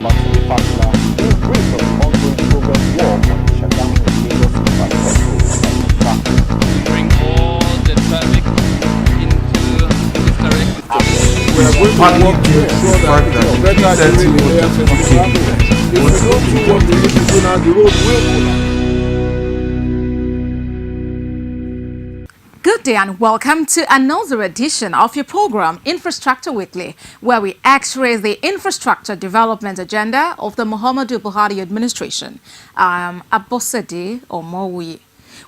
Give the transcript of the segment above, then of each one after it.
Maximum partner in brief of ongoing progress work on the Shagamu Lagos Infrastructure bring all the traffic into this direction. We are going to work to ensure that the better during the if we don't support the people now, the road will collapse. Good day and welcome to another edition of your program, Infrastructure Weekly, where we x-ray the infrastructure development agenda of the Muhammadu Buhari administration. I'm Abosede Omowi.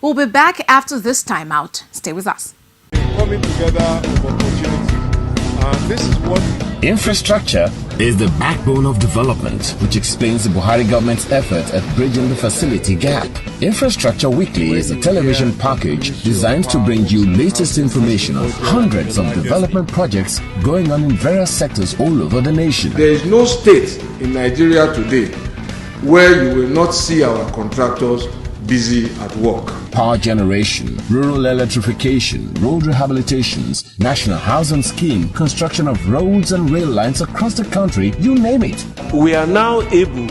We'll be back after this time out. Stay with us. Coming together of opportunities. This is what infrastructure is the backbone of development, which explains the Buhari government's effort at bridging the facility gap. Infrastructure Weekly is a television package designed to bring you latest information on hundreds of development projects going on in various sectors all over the nation. There is no state in Nigeria today where you will not see our contractors busy at work. Power generation, rural electrification, road rehabilitations, national housing scheme, construction of roads and rail lines across the country, you name it. We are now able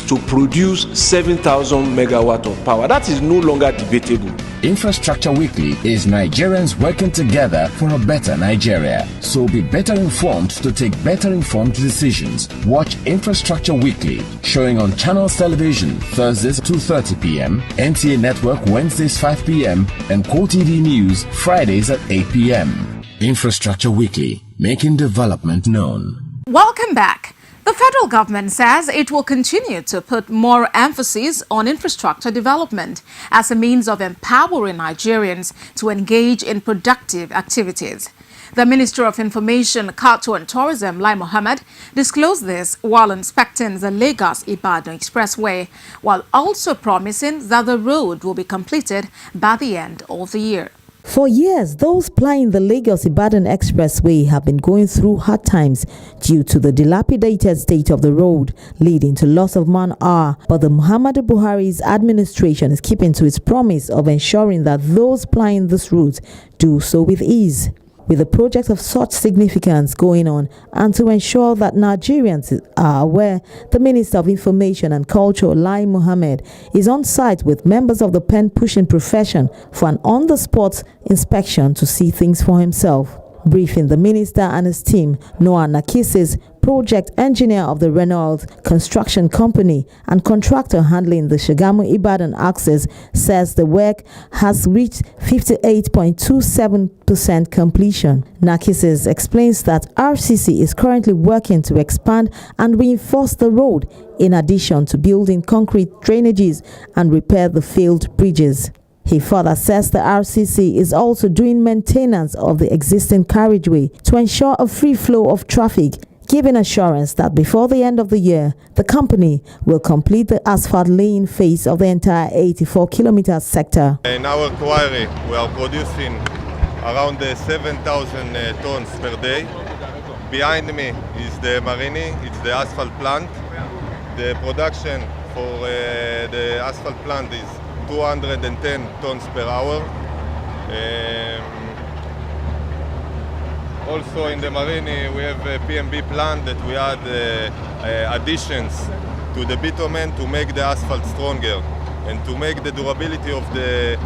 to produce 7,000 megawatt of power. That is no longer debatable. Infrastructure Weekly is Nigerians working together for a better Nigeria. So be better informed to take better informed decisions. Watch Infrastructure Weekly, showing on Channels Television Thursdays 2:30 p.m., NTA Network Wednesdays 5 p.m., and QTV News Fridays at 8 p.m. Infrastructure Weekly, making development known. Welcome back. The federal government says it will continue to put more emphasis on infrastructure development as a means of empowering Nigerians to engage in productive activities. The Minister of Information, Culture and Tourism, Lai Mohammed, disclosed this while inspecting the Lagos-Ibadan Expressway, while also promising that the road will be completed by the end of the year. For years, those plying the Lagos-Ibadan Expressway have been going through hard times due to the dilapidated state of the road, leading to loss of man-hour. But the Muhammadu Buhari's administration is keeping to its promise of ensuring that those plying this route do so with ease. With a project of such significance going on, and to ensure that Nigerians are aware, the Minister of Information and Culture, Lai Mohammed, is on site with members of the pen-pushing profession for an on-the-spot inspection to see things for himself. Briefing the minister and his team, Noah Nakisis, project engineer of the Renault Construction Company and contractor handling the Shagamu-Ibadan access, says the work has reached 58.27% completion. Nakisis explains that RCC is currently working to expand and reinforce the road, in addition to building concrete drainages and repair the failed bridges. He further says the RCC is also doing maintenance of the existing carriageway to ensure a free flow of traffic, giving assurance that before the end of the year, the company will complete the asphalt laying phase of the entire 84-kilometer sector. In our quarry, we are producing around 7,000 tons per day. Behind me is the Marini, it's the asphalt plant. The production for the asphalt plant is 210 tons per hour. Also in the Marini we have a PMB plant that we add additions to the bitumen to make the asphalt stronger and to make the durability of the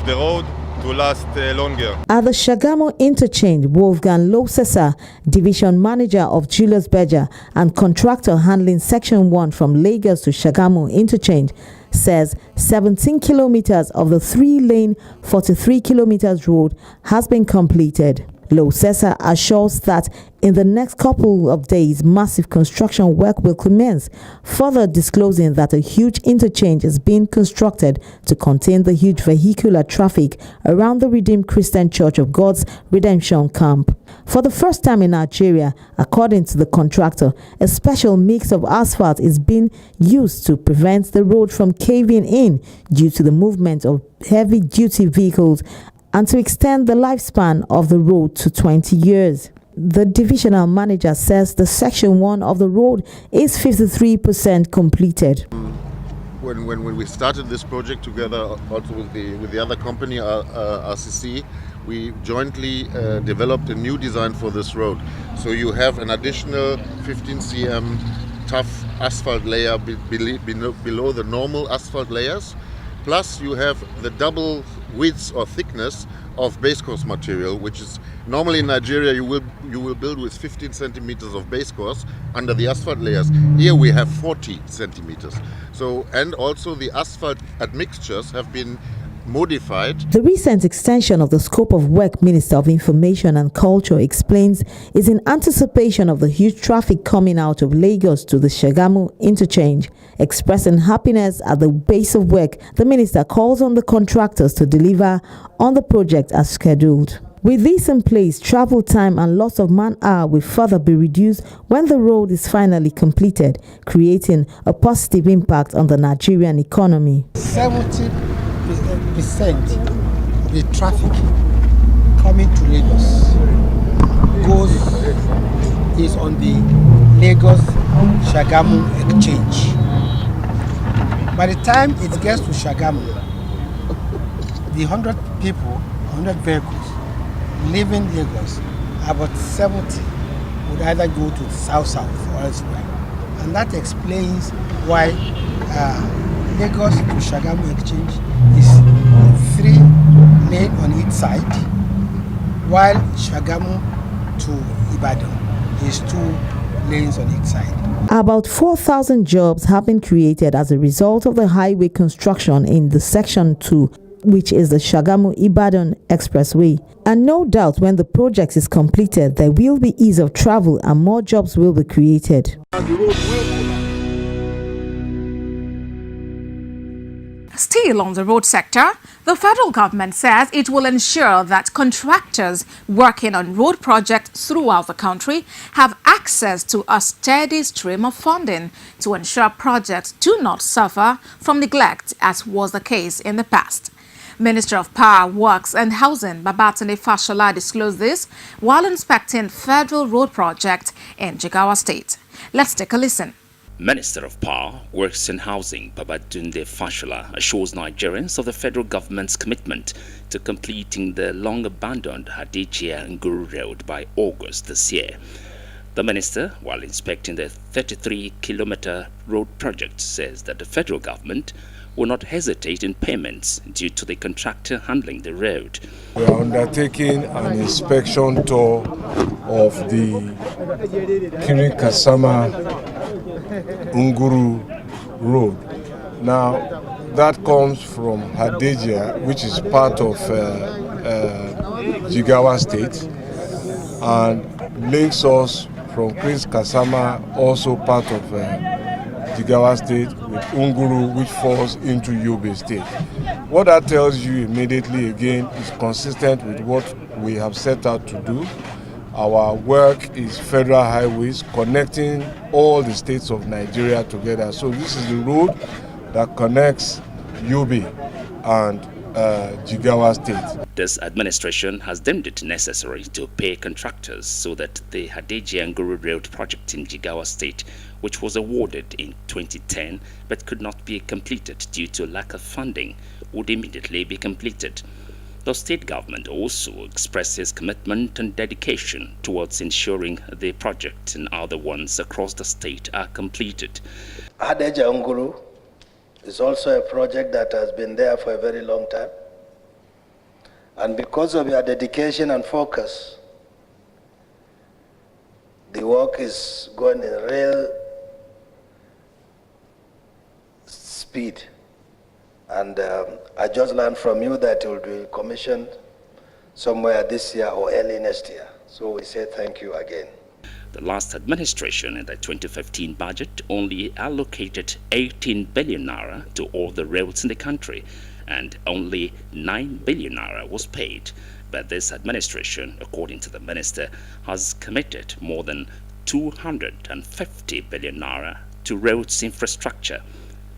road to last longer. At the Shagamu Interchange, Wolfgang Losesa, Division Manager of Julius Berger and contractor handling Section 1 from Lagos to Shagamu Interchange, says 17 kilometers of the 3-lane 43 kilometers road has been completed. Losesa assures that in the next couple of days, massive construction work will commence, further disclosing that a huge interchange is being constructed to contain the huge vehicular traffic around the Redeemed Christian Church of God's Redemption Camp. For the first time in Nigeria, according to the contractor, a special mix of asphalt is being used to prevent the road from caving in due to the movement of heavy-duty vehicles and to extend the lifespan of the road to 20 years. The divisional manager says the Section 1 of the road is 53% completed. When we started this project together also with the other company, RCC, we jointly developed a new design for this road. So you have an additional 15 cm tough asphalt layer below the normal asphalt layers. Plus you have the double width or thickness of base course material, which is normally in Nigeria you will build with 15 centimeters of base course under the asphalt layers. Here we have 40 centimeters. So, and also the asphalt admixtures have been modified. The recent extension of the scope of work Minister of Information and Culture explains is in anticipation of the huge traffic coming out of Lagos to the Shagamu interchange. Expressing happiness at the base of work, the minister calls on the contractors to deliver on the project as scheduled. With this in place, travel time and loss of man-hour will further be reduced when the road is finally completed, creating a positive impact on the Nigerian economy. 70% the traffic coming to Lagos is on the Lagos Shagamu exchange. By the time it gets to Shagamu, the 100 vehicles leaving Lagos, about 70 would either go to the south or elsewhere. And that explains why Lagos to Shagamu exchange is 3 lanes on each side, while Shagamu to Ibadan is 2 lanes on each side. About 4,000 jobs have been created as a result of the highway construction in the Section 2, which is the Shagamu-Ibadan Expressway. And no doubt when the project is completed, there will be ease of travel and more jobs will be created. Still on the road sector, the federal government says it will ensure that contractors working on road projects throughout the country have access to a steady stream of funding to ensure projects do not suffer from neglect, as was the case in the past. Minister of Power, Works and Housing Babatunde Fashola disclosed this while inspecting federal road projects in Jigawa State. Let's take a listen. Minister of Power, Works and Housing Babatunde Fashola assures Nigerians of the federal government's commitment to completing the long-abandoned Hadejia-Nguru Road by August this year. The minister, while inspecting the 33-kilometer road project, says that the federal government will not hesitate in payments due to the contractor handling the road. We are undertaking an inspection tour of the Kirin-Kasama-Nguru Road. Now, that comes from Hadejia, which is part of Jigawa State, and links us from Kirin-Kasama, also part of Jigawa State, with Nguru, which falls into Yobe State. What that tells you immediately again is consistent with what we have set out to do. Our work is federal highways connecting all the states of Nigeria together. So this is the road that connects Yobe and Jigawa State. This administration has deemed it necessary to pay contractors so that the Hadejia-Nguru Road project in Jigawa State, which was awarded in 2010 but could not be completed due to lack of funding, would immediately be completed. The state government also expresses commitment and dedication towards ensuring the project and other ones across the state are completed. Hadejia-Nguru is also a project that has been there for a very long time. And because of your dedication and focus, the work is going in real speed. And I just learned from you that it will be commissioned somewhere this year or early next year. So we say thank you again. The last administration in the 2015 budget only allocated 18 billion naira to all the roads in the country, and only 9 billion naira was paid. But this administration, according to the minister, has committed more than 250 billion naira to roads infrastructure.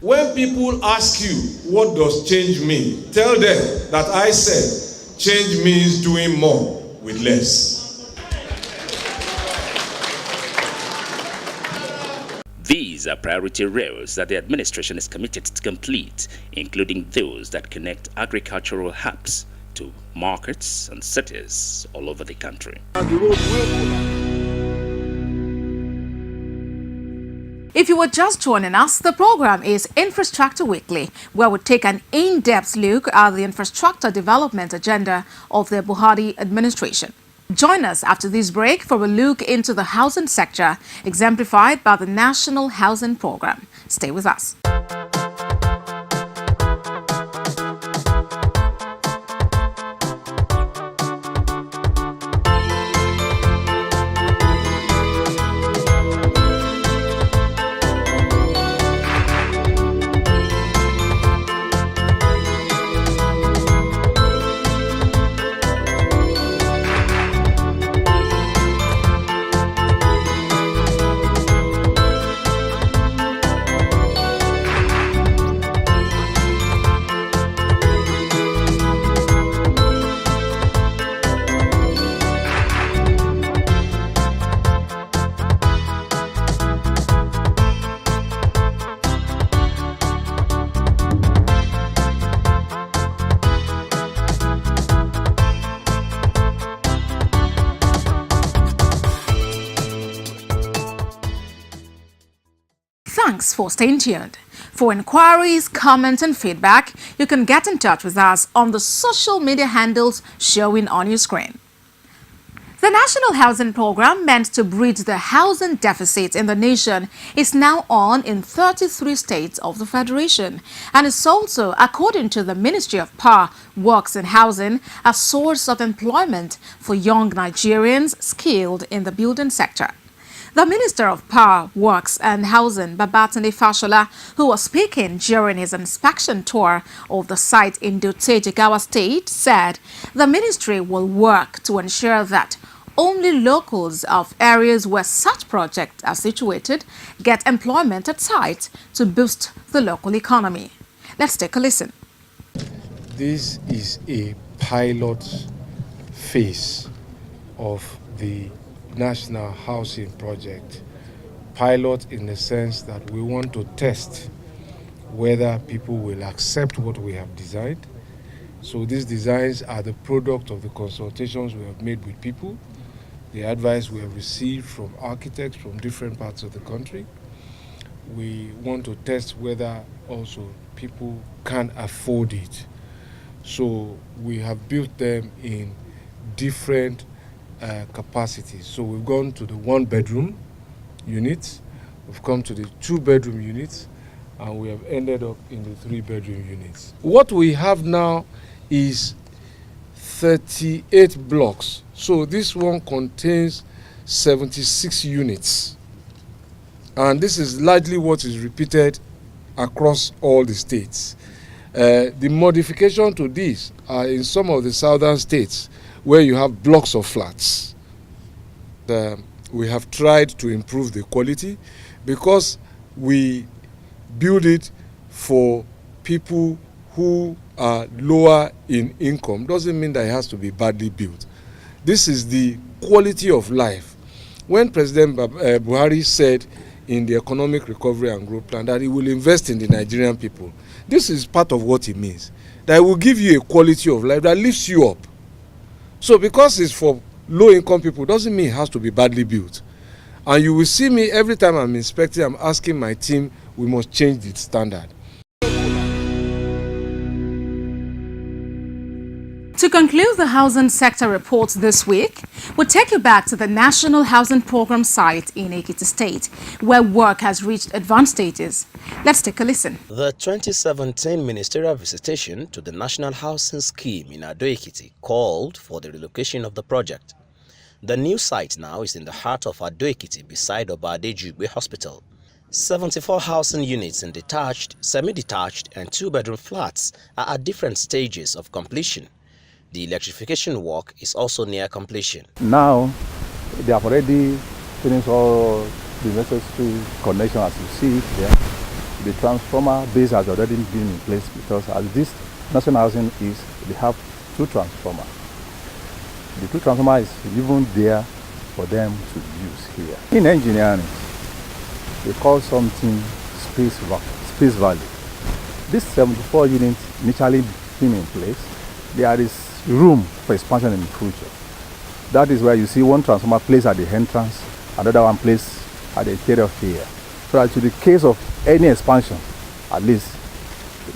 When people ask you, what does change mean? Tell them that I said, change means doing more with less. These are priority roads that the administration is committed to complete, including those that connect agricultural hubs to markets and cities all over the country. If you were just joining us, the program is Infrastructure Weekly, where we take an in-depth look at the infrastructure development agenda of the Buhari administration. Join us after this break for a look into the housing sector, exemplified by the National Housing Program. Stay with us. Thanks for staying tuned. For inquiries, comments and feedback, you can get in touch with us on the social media handles showing on your screen. The National Housing Program, meant to bridge the housing deficit in the nation, is now on in 33 states of the Federation and is also, according to the Ministry of Power, Works and Housing, a source of employment for young Nigerians skilled in the building sector. The Minister of Power, Works and Housing, Babatunde Fashola, who was speaking during his inspection tour of the site in Dutse, Jigawa State, said the ministry will work to ensure that only locals of areas where such projects are situated get employment at site to boost the local economy. Let's take a listen. This is a pilot phase of the National Housing Project. Pilot in the sense that we want to test whether people will accept what we have designed. So these designs are the product of the consultations we have made with people, the advice we have received from architects from different parts of the country. We want to test whether also people can afford it. So we have built them in different capacities. So we've gone to the 1-bedroom units, we've come to the 2-bedroom units, and we have ended up in the 3-bedroom units. What we have now is 38 blocks. So this one contains 76 units. And this is largely what is repeated across all the states. The modification to this are in some of the southern states where you have blocks of flats. We have tried to improve the quality because we build it for people who are lower in income. Doesn't mean that it has to be badly built. This is the quality of life. When President Buhari said in the Economic Recovery and Growth Plan that he will invest in the Nigerian people, this is part of what it means. That it will give you a quality of life that lifts you up. So because it's for low-income people, doesn't mean it has to be badly built. And you will see me every time I'm inspecting, I'm asking my team, we must change the standard. To conclude the housing sector reports this week, we'll take you back to the National Housing Program site in Ekiti State, where work has reached advanced stages. Let's take a listen. The 2017 ministerial visitation to the National Housing Scheme in Ado-Ekiti called for the relocation of the project. The new site now is in the heart of Ado-Ekiti beside Obade-Jugbe Hospital. 74 housing units in detached, semi-detached and 2-bedroom flats are at different stages of completion. The electrification work is also near completion. Now, they have already finished all the necessary connection as you see it there. The transformer base has already been in place because as this national housing is, they have 2 transformers. The 2 transformers is even there for them to use here. In engineering, they call something space value. This 74 units initially being in place, there is room for expansion in the future. That is where you see one transformer placed at the entrance, another one placed at the interior here. So that in the case of any expansion, at least,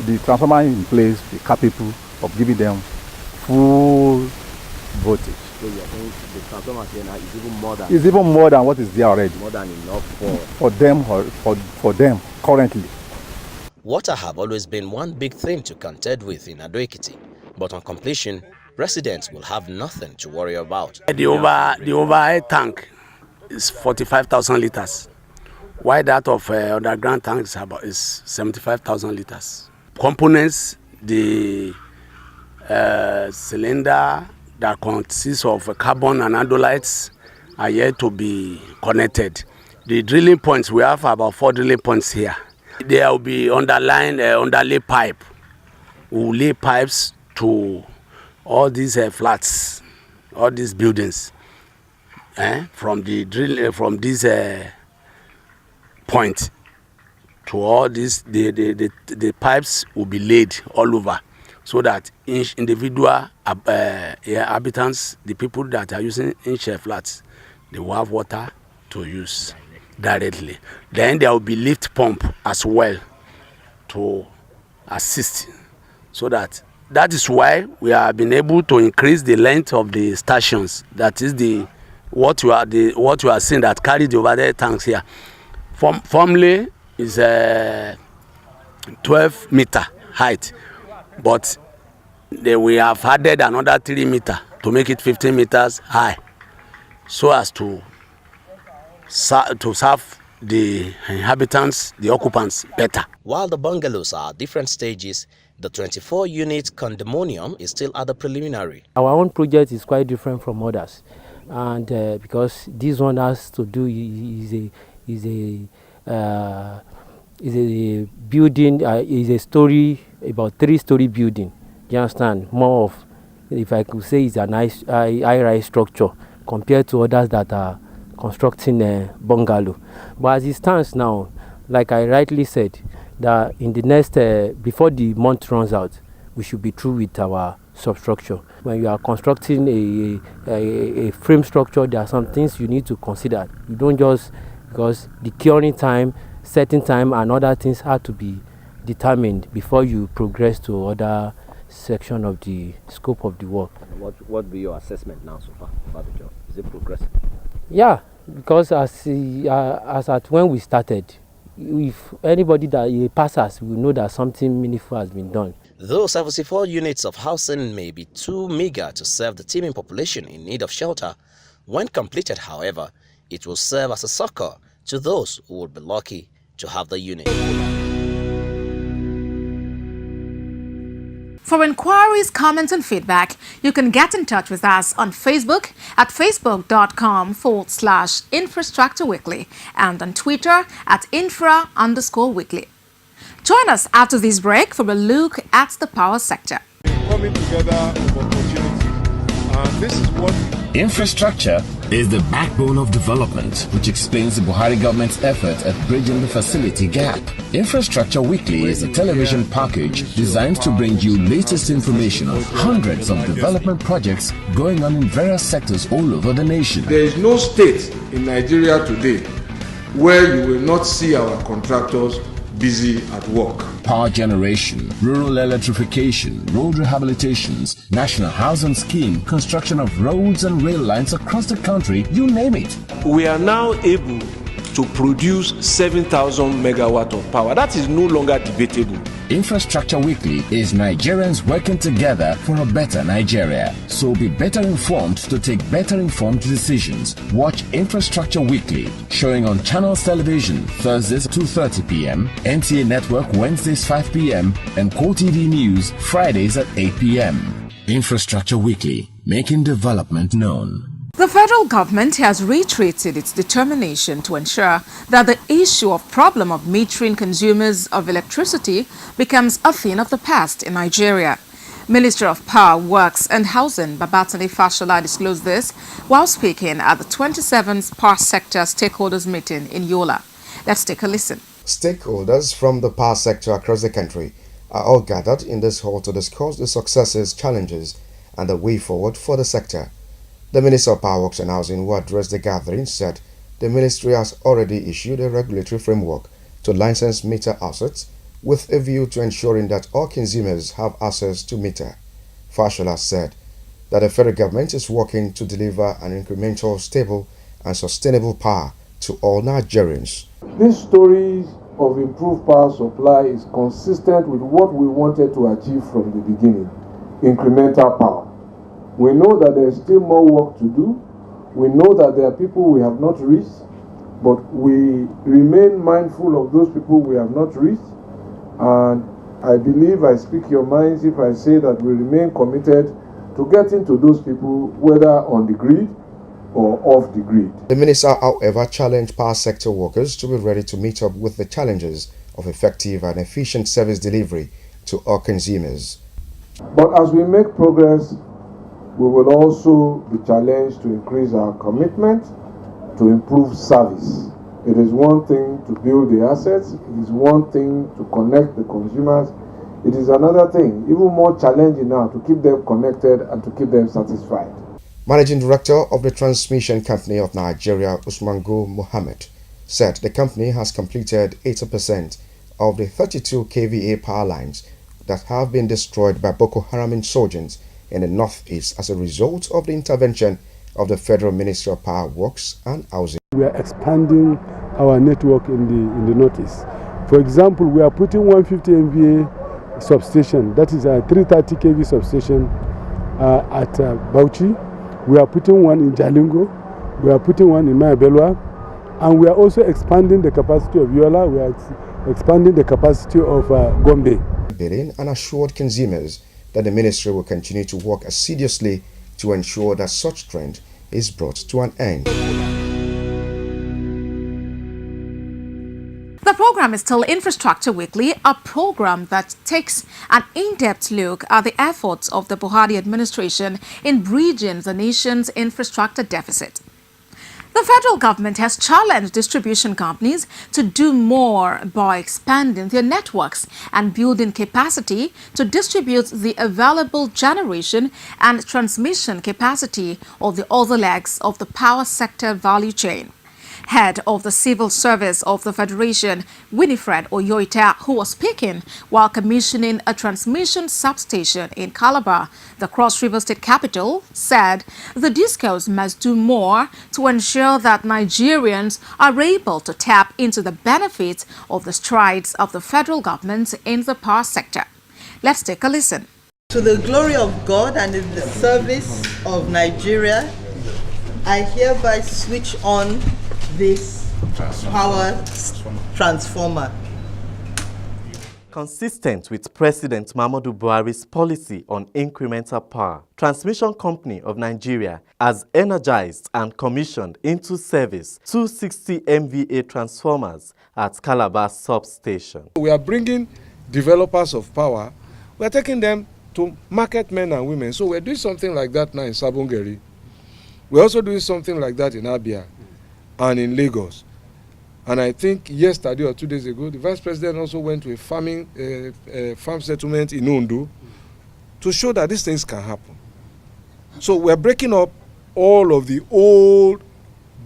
the transformer in place be capable of giving them full voltage. So you think the transformer here now is even more than? It's even more than what is there already. More than enough for them currently. Water have always been one big thing to contend with in Ado-Ekiti, but on completion, residents will have nothing to worry about. The overhead tank is 45,000 liters, while that of underground tank is 75,000 liters. Components, the cylinder that consists of carbon and andolites are yet to be connected. The drilling points, we have about 4 drilling points here. There will be underlay pipe. We will lay pipes to all these flats, all these buildings. From the drill, from this point to all this, the pipes will be laid all over, so that each individual inhabitants, the people that are using each flats, they will have water to use directly. Then there will be lift pump as well to assist, so that is why we have been able to increase the length of the stations. That is what you are seeing that carry the overhead tanks here. Formerly is 12 meter height, but we have added another 3 meter to make it 15 meters high, so as to serve the inhabitants, the occupants, better. While the bungalows are at different stages, the 24-unit condominium is still at the preliminary. Our own project is quite different from others, and because this one has to do is a building, is a story, about 3-story building. You understand? More of, if I could say, it's a nice high-rise structure compared to others that are constructing a bungalow. But as it stands now, like I rightly said, that in the next, before the month runs out, we should be through with our substructure. When you are constructing a frame structure, there are some things you need to consider. You don't just, because the curing time, setting time, and other things have to be determined before you progress to other section of the scope of the work. What would be your assessment now so far about the job? Is it progressing? Yeah, because as at when we started, if anybody that passes will know that something meaningful has been done. Though 74 units of housing may be too meager to serve the teeming population in need of shelter, when completed, however, it will serve as a succor to those who will be lucky to have the unit. For inquiries, comments, and feedback, you can get in touch with us on Facebook at facebook.com/Infrastructure Weekly and on Twitter at infra_weekly. Join us after this break for a look at the power sector. Coming together of opportunities. This is what infrastructure is the backbone of development, which explains the Buhari government's effort at bridging the facility gap. Infrastructure Weekly is a television package designed to bring you latest information on hundreds of development projects going on in various sectors all over the nation. There is no state in Nigeria today where you will not see our contractors busy at work. Power generation, rural electrification, road rehabilitations, national housing scheme, construction of roads and rail lines across the country, you name it. We are now able to produce 7,000 megawatt of power. That is no longer debatable. Infrastructure Weekly is Nigerians working together for a better Nigeria. So be better informed to take better informed decisions. Watch Infrastructure Weekly, showing on Channels Television, Thursdays 2:30 p.m., NTA Network Wednesdays 5 p.m., and QoTV News Fridays at 8 p.m. Infrastructure Weekly, making development known. The federal government has reiterated its determination to ensure that the issue of problem of metering consumers of electricity becomes a thing of the past in Nigeria. Minister of Power, Works and Housing Babatunde Fashola disclosed this while speaking at the 27th Power Sector Stakeholders Meeting in Yola. Let's take a listen. Stakeholders from the power sector across the country are all gathered in this hall to discuss the successes, challenges and the way forward for the sector. The Minister of Power, Works and Housing, who addressed the gathering, said the ministry has already issued a regulatory framework to license meter assets with a view to ensuring that all consumers have access to meter. Fashola said that the federal government is working to deliver an incremental, stable and sustainable power to all Nigerians. This story of improved power supply is consistent with what we wanted to achieve from the beginning, incremental power. We know that there is still more work to do. We know that there are people we have not reached, but we remain mindful of those people we have not reached. And I believe I speak your minds if I say that we remain committed to getting to those people, whether on the grid or off the grid. The minister, however, challenged power sector workers to be ready to meet up with the challenges of effective and efficient service delivery to all consumers. But as we make progress, we will also be challenged to increase our commitment to improve service. It is one thing to build the assets, it is one thing to connect the consumers, it is another thing, even more challenging now, to keep them connected and to keep them satisfied. Managing Director of the Transmission Company of Nigeria, Usmango Mohammed, said the company has completed 80% of the 32 kVA power lines that have been destroyed by Boko Haram insurgents in the northeast as a result of the intervention of the Federal Ministry of Power Works and Housing. We are expanding our network in the northeast. For example, we are putting 150 MVA substation, that is a 330 kV substation at Bauchi. We are putting one in Jalingo, we are putting one in Mayabelwa, and we are also expanding the capacity of Yola, we are expanding the capacity of Gombe. Bidding and assured consumers that the ministry will continue to work assiduously to ensure that such trend is brought to an end. The program is still Infrastructure Weekly, a program that takes an in-depth look at the efforts of the Buhari administration in bridging the nation's infrastructure deficit. The federal government has challenged distribution companies to do more by expanding their networks and building capacity to distribute the available generation and transmission capacity of the other legs of the power sector value chain. Head of the Civil Service of the Federation, Winifred Oyoita, who was speaking while commissioning a transmission substation in Calabar, the Cross River State capital, said the DISCOs must do more to ensure that Nigerians are able to tap into the benefits of the strides of the federal government in the power sector. Let's take a listen. To the glory of God and in the service of Nigeria, I hereby switch on this power transformer. Consistent with President Muhammadu Buhari's policy on incremental power, Transmission Company of Nigeria has energized and commissioned into service 260 MVA transformers at Calabar substation. We are bringing developers of power, we are taking them to market men and women. So we're doing something like that now in Sabongeri. We're also doing something like that in Abia and in Lagos. And I think yesterday or 2 days ago, the Vice President also went to a farm settlement in Ondo to show that these things can happen. So we're breaking up all of the old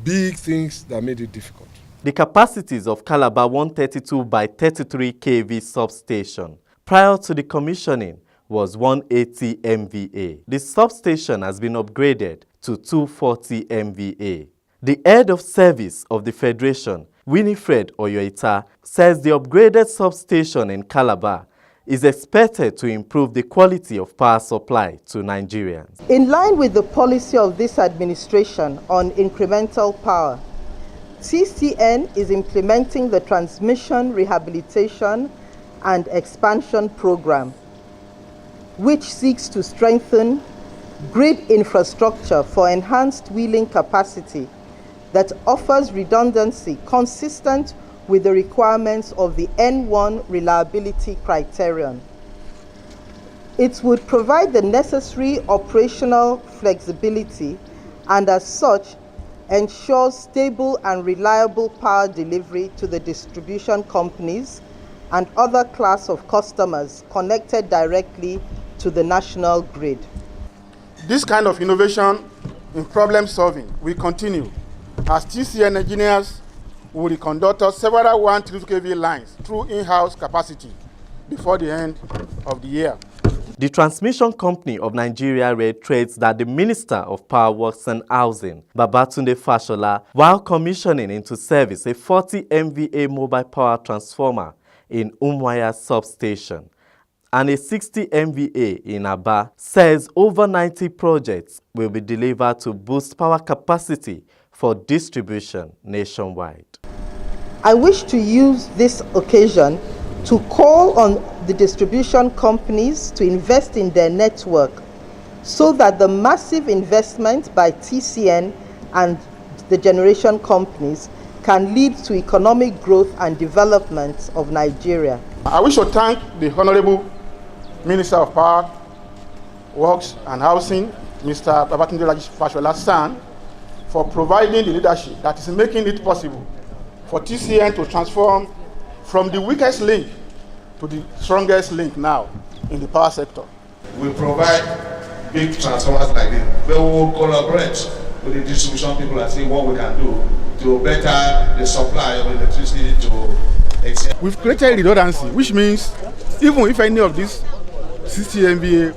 big things that made it difficult. The capacities of Calabar 132 by 33 kV substation prior to the commissioning was 180 MVA. The substation has been upgraded to 240 MVA. The head of service of the Federation, Winifred Oyoita, says the upgraded substation in Calabar is expected to improve the quality of power supply to Nigerians. In line with the policy of this administration on incremental power, TCN is implementing the Transmission Rehabilitation and Expansion Program, which seeks to strengthen grid infrastructure for enhanced wheeling capacity that offers redundancy consistent with the requirements of the N1 reliability criterion. It would provide the necessary operational flexibility and as such ensures stable and reliable power delivery to the distribution companies and other class of customers connected directly to the national grid. This kind of innovation in problem solving will continue As TCN engineers, we will conduct several 132 kV lines through in-house capacity before the end of the year. The Transmission Company of Nigeria reiterates that the Minister of Power Works and Housing, Babatunde Fashola, while commissioning into service a 40 MVA mobile power transformer in Umuahia substation and a 60 MVA in Aba, says over 90 projects will be delivered to boost power capacity for distribution nationwide. I wish to use this occasion to call on the distribution companies to invest in their network so that the massive investment by TCN and the generation companies can lead to economic growth and development of Nigeria. I wish to thank the Honorable Minister of Power, Works and Housing, Mr. Babatunde Fashola, for providing the leadership that is making it possible for TCN to transform from the weakest link to the strongest link now in the power sector. We provide big transformers like this, but we will collaborate with the distribution people and see what we can do to better the supply of electricity to extend. We've created redundancy, which means even if any of these 60 MVA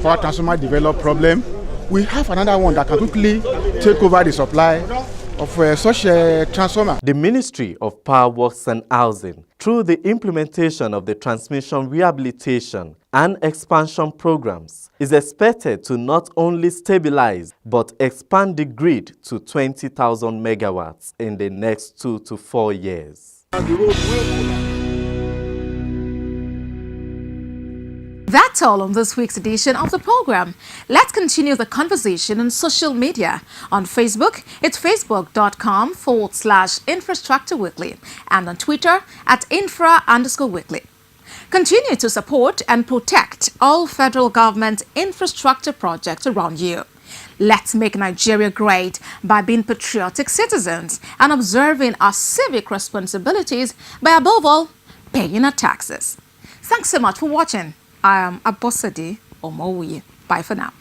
power transformer develop problem, we have another one that can quickly take over the supply of such a transformer. The Ministry of Power Works and Housing, through the implementation of the transmission rehabilitation and expansion programs, is expected to not only stabilize but expand the grid to 20,000 megawatts in the next 2 to 4 years. That's all on this week's edition of the program. Let's continue the conversation on social media. On Facebook, it's facebook.com/Infrastructure Weekly and on Twitter @infra_weekly. Continue to support and protect all federal government infrastructure projects around you. Let's make Nigeria great by being patriotic citizens and observing our civic responsibilities by, above all, paying our taxes. Thanks so much for watching. I am Abosade Omowie. Bye for now.